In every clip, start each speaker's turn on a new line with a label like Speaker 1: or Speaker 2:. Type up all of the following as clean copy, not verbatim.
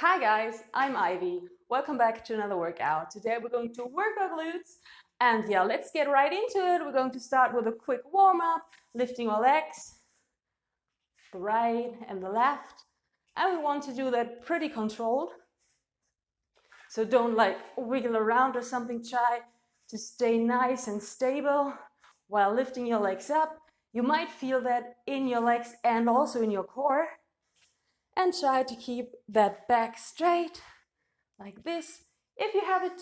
Speaker 1: Hi guys, I'm Ivy. Welcome back to another workout. Today we're going to work our glutes and yeah, let's get right into it. We're going to start with a quick warm-up, lifting our legs, the right and the left. And we want to do that pretty controlled. So don't like wiggle around or something. Try to stay nice and stable while lifting your legs up. You might feel that in your legs and also in your core. And try to keep that back straight like this. If you have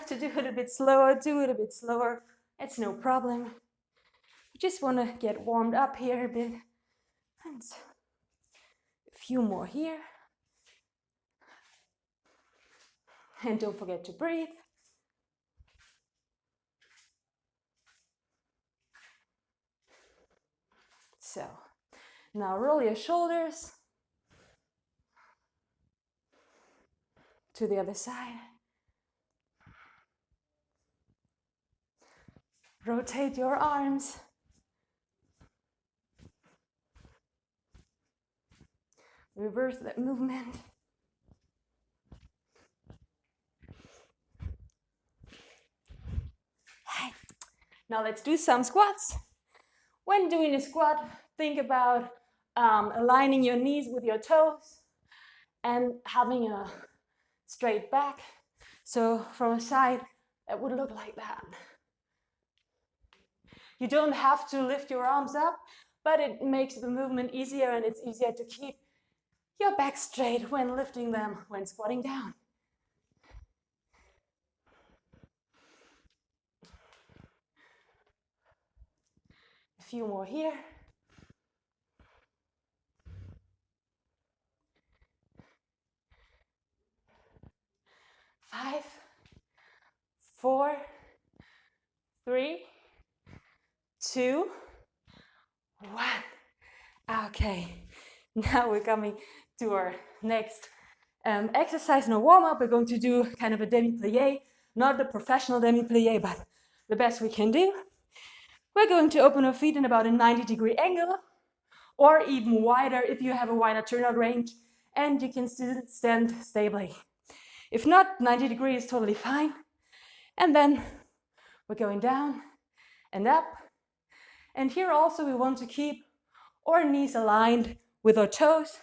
Speaker 1: to do it a bit slower, do it a bit slower. It's no problem. You just want to get warmed up here a bit. And a few more here. And don't forget to breathe. So, now roll your shoulders to the other side. Rotate your arms. Reverse that movement. Now let's do some squats. When doing a squat, think about aligning your knees with your toes and having a straight back. So from a side, that would look like that. You don't have to lift your arms up, but it makes the movement easier and it's easier to keep your back straight when lifting them, when squatting down. A few more here. Five, 4, 3, 2, 1. Okay, now we're coming to our next exercise in a warm-up. We're going to do kind of a demi-plie, not the professional demi-plie, but the best we can do. We're going to open our feet in about a 90-degree angle, or even wider if you have a wider turnout range, and you can still stand stably. If not, 90 degrees is totally fine. And then we're going down and up. And here also we want to keep our knees aligned with our toes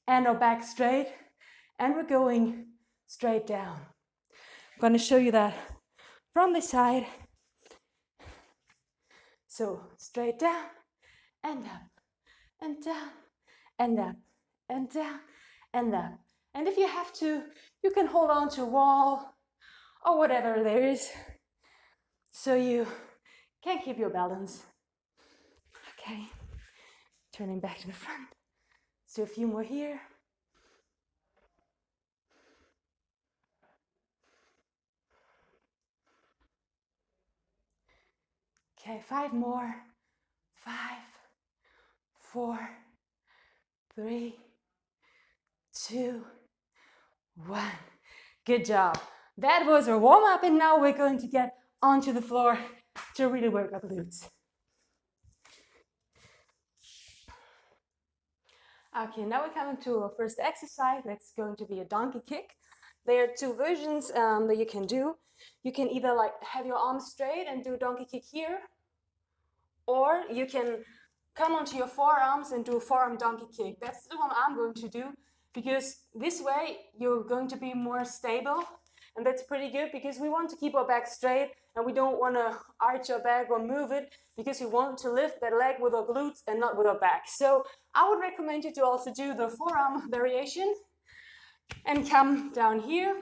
Speaker 1: and our back straight. And we're going straight down. I'm going to show you that from the side. So straight down and up and down and up and down and up. And if you have to, you can hold on to a wall or whatever there is so you can keep your balance. Okay, turning back to the front. So a few more here. Okay, 5 more. 5, 4, 3, 2, 1. Good job. That was our warm-up, and now we're going to get onto the floor to really work our glutes. Okay, now we're coming to our first exercise. That's going to be a donkey kick. There are 2 versions that you can do. You can either like have your arms straight and do a donkey kick here, or you can come onto your forearms and do a forearm donkey kick. That's the one I'm going to do, because this way you're going to be more stable, and that's pretty good because we want to keep our back straight and we don't want to arch our back or move it, because we want to lift that leg with our glutes and not with our back. So I would recommend you to also do the forearm variation and come down here.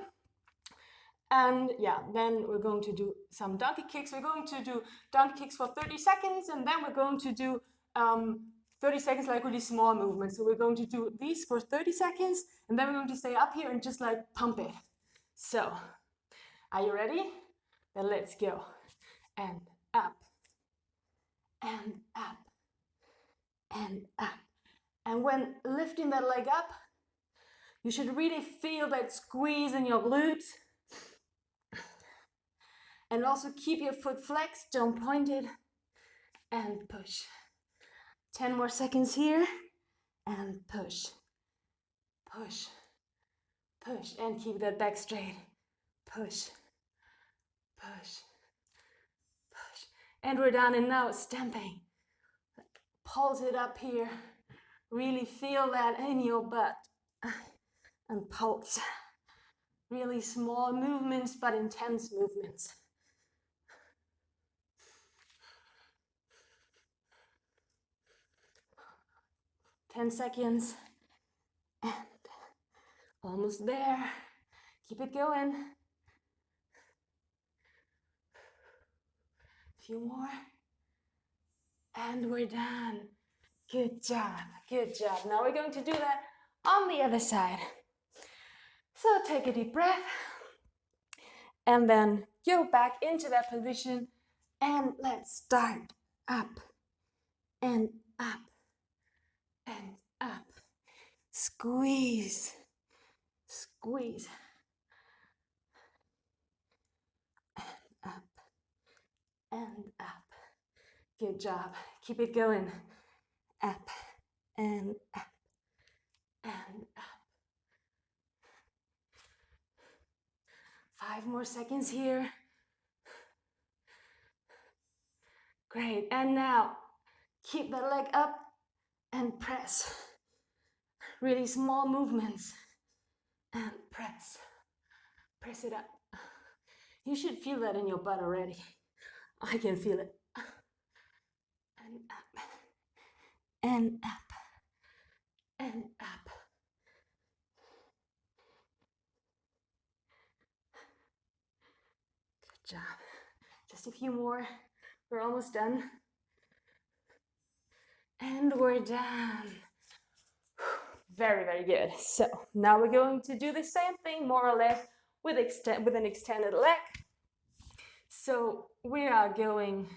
Speaker 1: And yeah, then we're going to do some donkey kicks. We're going to do donkey kicks for 30 seconds, and then we're going to do 30 seconds like really small movements. So we're going to do these for 30 seconds, and then we're going to stay up here and just like pump it. So, are you ready? Then let's go. And up, and up, and up. And when lifting that leg up, you should really feel that squeeze in your glutes. And also keep your foot flexed, don't point it, and push. 10 more seconds here, and push, push, push, and keep that back straight. Push, push, push. And we're done, and now stamping. Pulse it up here. Really feel that in your butt. And pulse. Really small movements, but intense movements. Ten seconds. And almost there. Keep it going. A few more. And we're done. Good job, good job. Now we're going to do that on the other side. So take a deep breath. And then go back into that position. And let's start up and up and up. Squeeze, squeeze. And up and up. Good job. Keep it going. Up and up and up. 5 more seconds here. Great. And now keep the leg up and press. Really small movements. And press. Press it up. You should feel that in your butt already. I can feel it. And up. And up. And up. Good job. Just a few more. We're almost done. And we're done. Very, very good. So now we're going to do the same thing more or less with an extended leg. So we are going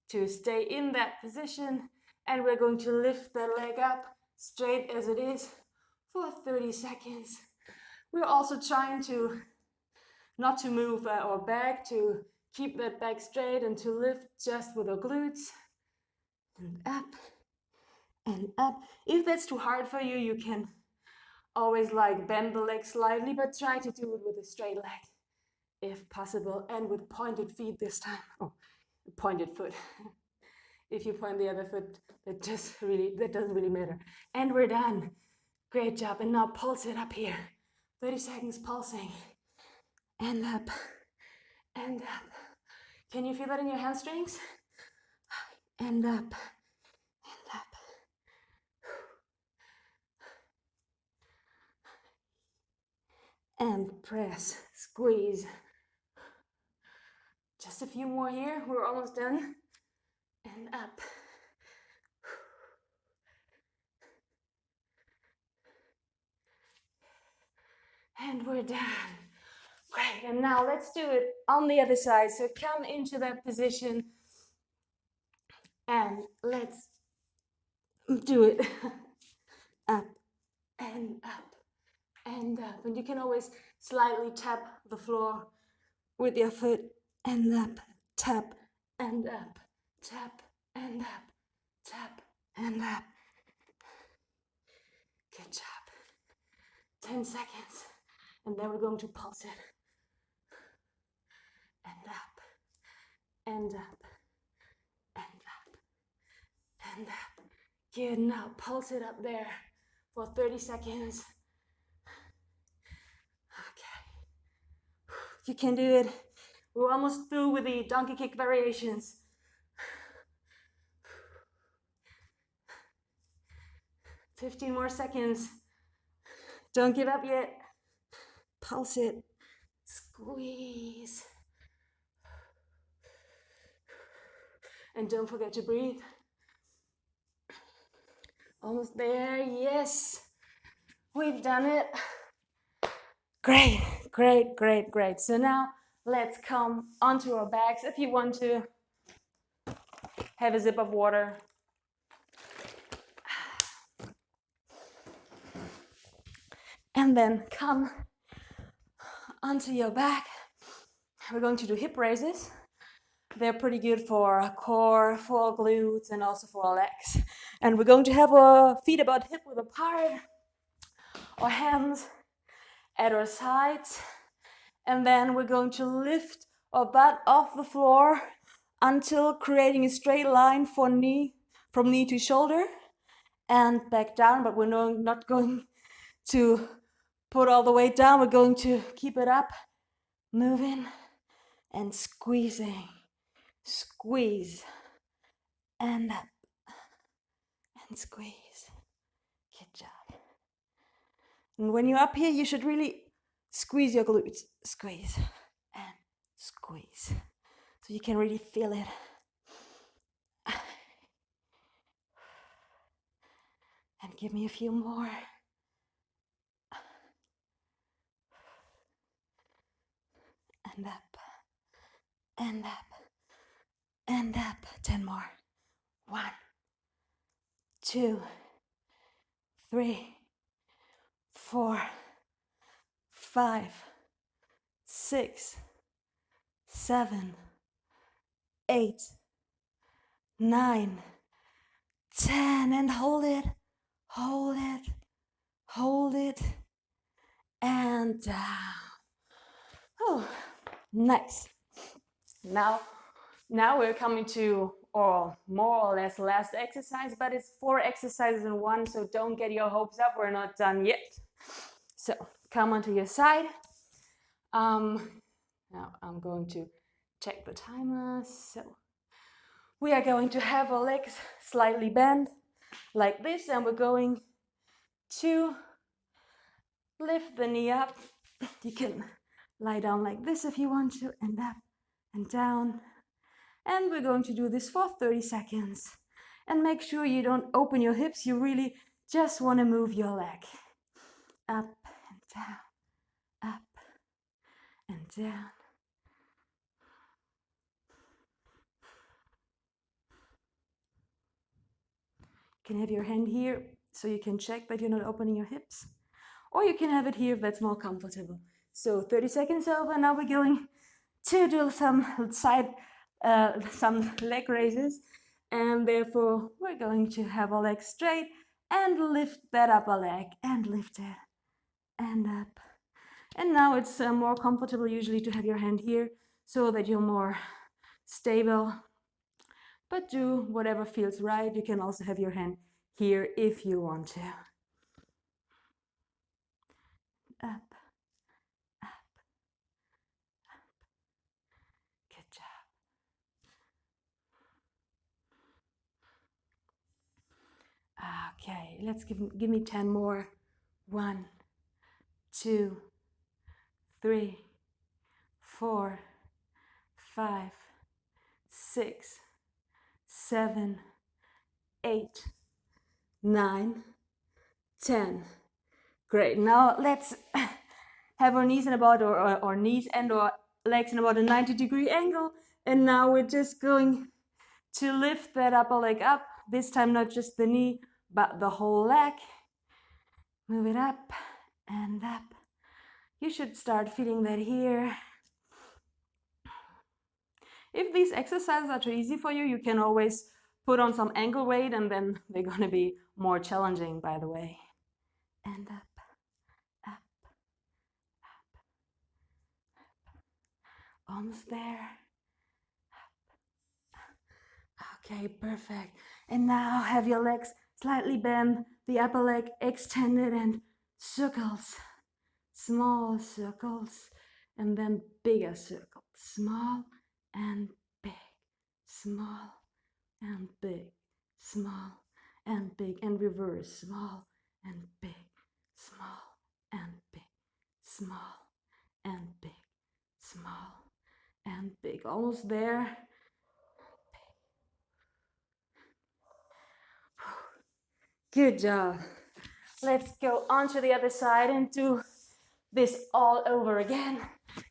Speaker 1: to stay in that position and we're going to lift the leg up straight as it is for 30 seconds. We're also trying to not to move our back, to keep that back straight and to lift just with our glutes. And up and up. If that's too hard for you, you can always like bend the leg slightly, but try to do it with a straight leg if possible, and with pointed feet this time. Oh, pointed foot. If you point the other foot, that doesn't really matter. And we're done. Great job. And now pulse it up here. 30 seconds pulsing. And up. And up. Can you feel that in your hamstrings? And up. And up. And press. Squeeze. Just a few more here. We're almost done. And up. And we're done. Great. And now let's do it on the other side. So come into that position and let's do it. Up and up and up. And you can always slightly tap the floor with your foot. And up, tap and up, tap and up, tap and up. Good job. 10 seconds. And then we're going to pulse it. And up, and up, and up, and up. Good. Now pulse it up there for 30 seconds. Okay. You can do it. We're almost through with the donkey kick variations. 15 more seconds. Don't give up yet. Pulse it. Squeeze. And don't forget to breathe. Almost there. Yes. We've done it. Great, great, great, great. So now let's come onto our backs. If you want to have a sip of water. And then come onto your back. We're going to do hip raises. They're pretty good for our core, for our glutes, and also for our legs. And we're going to have our feet about hip width apart. our hands at our sides, and then we're going to lift our butt off the floor until creating a straight line from knee to shoulder and back down, but we're not going to put all the weight down. We're going to keep it up, moving and squeezing. Squeeze and up and squeeze. Good job. And when you're up here, you should really squeeze your glutes. Squeeze and squeeze. So you can really feel it. And give me a few more. And up. And up. And up. 10 more. 1, 2, 3, 4, 5, 6, 7, 8, 9, 10, and hold it, hold it, hold it, and down. Oh, nice. Now we're coming to, or more or less, last exercise, but it's 4 exercises in one, so don't get your hopes up, we're not done yet. So come onto your side. Now I'm going to check the timer. So we are going to have our legs slightly bent like this, and we're going to lift the knee up. You can lie down like this if you want to, and up and down. And we're going to do this for 30 seconds. And make sure you don't open your hips. You really just want to move your leg. Up and down, up and down. You can have your hand here so you can check that you're not opening your hips. Or you can have it here if that's more comfortable. So 30 seconds over. Now we're going to do some leg raises, and therefore we're going to have our legs straight and lift that upper leg and lift it and up. And now it's more comfortable usually to have your hand here so that you're more stable, but do whatever feels right. You can also have your hand here if you want to. Up. Good job. Okay, let's give me 10 more. 1, 2, 3, 4, 5, 6, 7, 8, 9, 10. Great. Now let's have our knees in about, or knees and our legs in about a 90-degree angle. And now we're just going to lift that upper leg up. This time not just the knee, but the whole leg. Move it up and up. You should start feeling that here. If these exercises are too easy for you, you can always put on some ankle weight, and then they're going to be more challenging, by the way. And up, up, up, up. Almost there. Okay, perfect. And now have your legs slightly bent, the upper leg extended, and circles. Small circles, and then bigger circles. Small and big. Small and big. Small and big. And reverse. Small and big. Small and big. Small and big. Small and big. Almost there. Good job. Let's go on to the other side and do this all over again.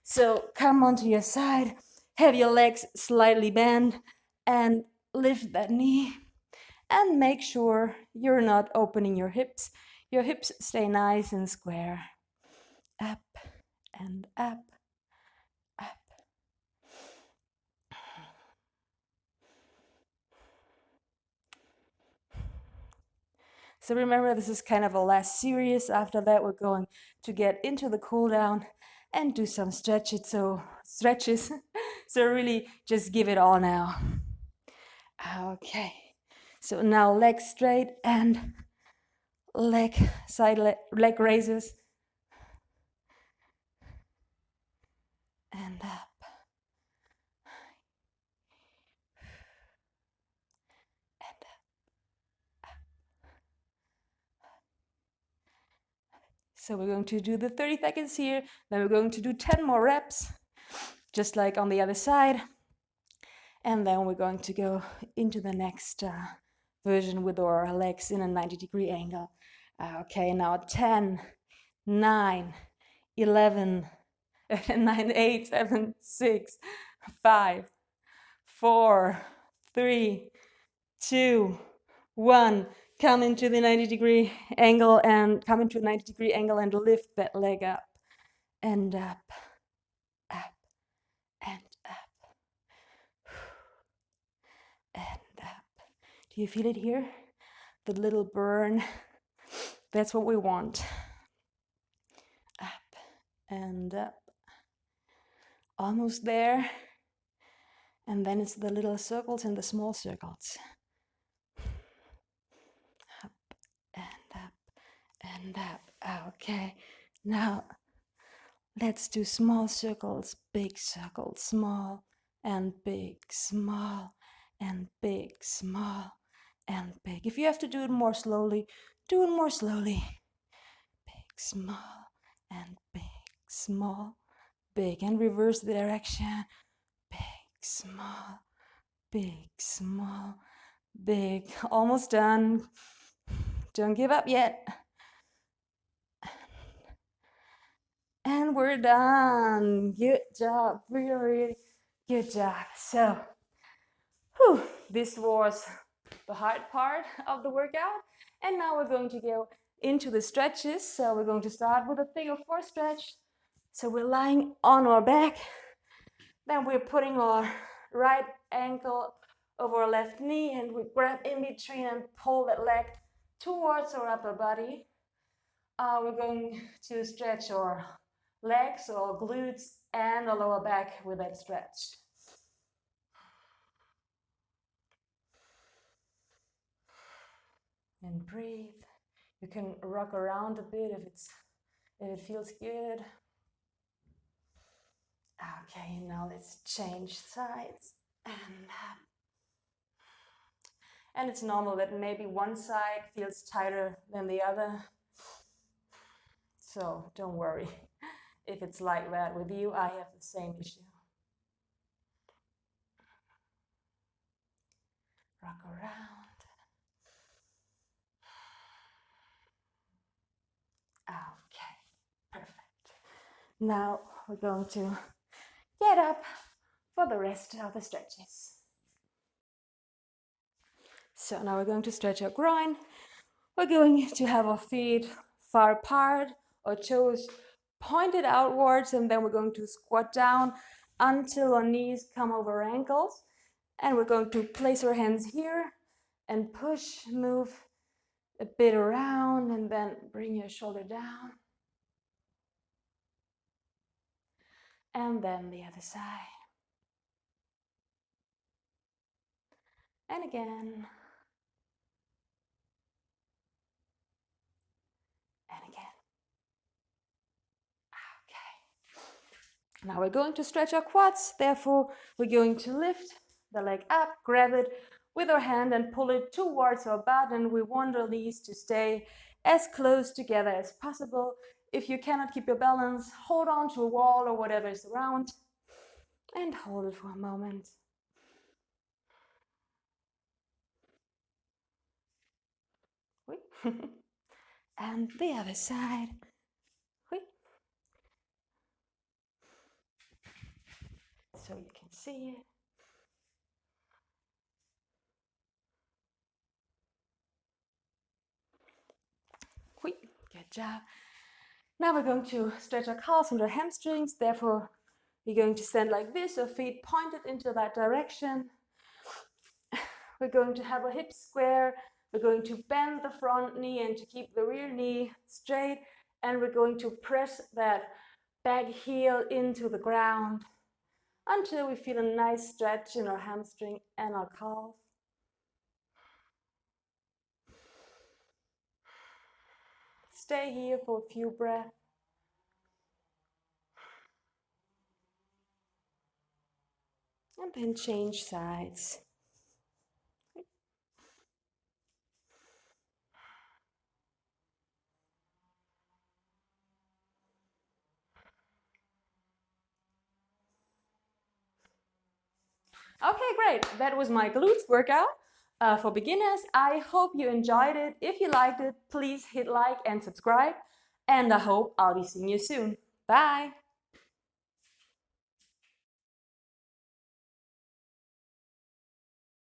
Speaker 1: So come onto your side, have your legs slightly bent, and lift that knee. And make sure you're not opening your hips. Your hips stay nice and square. Up and up, up. So remember, this is kind of a last series. After that, we're going to get into the cool down and do some stretches. So really just give it all now. Okay. So now legs straight and leg raises. And up. And up. So we're going to do the 30 seconds here. Then we're going to do 10 more reps, just like on the other side. And then we're going to go into the next version with our legs in a 90-degree angle. Okay, now 10, 9, 11, 9, 8, 7, 6, 5, 4, 3, 2, 1. Come into the 90-degree angle and come into a 90-degree angle and lift that leg up and up, up, and up, and up. Do you feel it here? The little burn. That's what we want. Up and up. Almost there. And then it's the little circles and the small circles. Up and up and up. Okay. Now let's do small circles, big circles, small and big, small and big, small and big. If you have to do it more slowly, do it more slowly. Big, small and big, small, big. And reverse the direction. Big, small, big, small, big. Almost done. Don't give up yet. And we're done. Good job. Really, really good job. So, this was the hard part of the workout. And now we're going to go into the stretches. So we're going to start with a figure 4 stretch. So we're lying on our back. Then we're putting our right ankle over our left knee and we grab in between and pull that leg towards our upper body. We're going to stretch our legs or glutes and the lower back with that stretch. And breathe. You can rock around a bit if it feels good. Okay, now let's change sides and it's normal that maybe one side feels tighter than the other. So don't worry if it's like that with you. I have the same issue. Rock around. Okay, perfect. Now we're going to get up for the rest of the stretches. So now we're going to stretch our groin. We're going to have our feet far apart, our toes pointed outwards, and then we're going to squat down until our knees come over our ankles. And we're going to place our hands here and push, move a bit around, and then bring your shoulder down. And then the other side. And again. And again. Okay. Now we're going to stretch our quads. Therefore, we're going to lift the leg up, grab it with our hand and pull it towards our butt. And we want our knees to stay as close together as possible. If you cannot keep your balance, hold on to a wall or whatever is around and hold it for a moment. And the other side. So you can see it. Good job. Now we're going to stretch our calves and our hamstrings. Therefore, we're going to stand like this, our feet pointed into that direction. We're going to have our hips square, We're going to bend the front knee and to keep the rear knee straight, and we're going to press that back heel into the ground until we feel a nice stretch in our hamstring and our calf. Stay here for a few breaths. And then change sides. Okay, great. That was my glutes workout for beginners. I hope you enjoyed it. If you liked it, please hit like and subscribe. And I hope I'll be seeing you soon. Bye.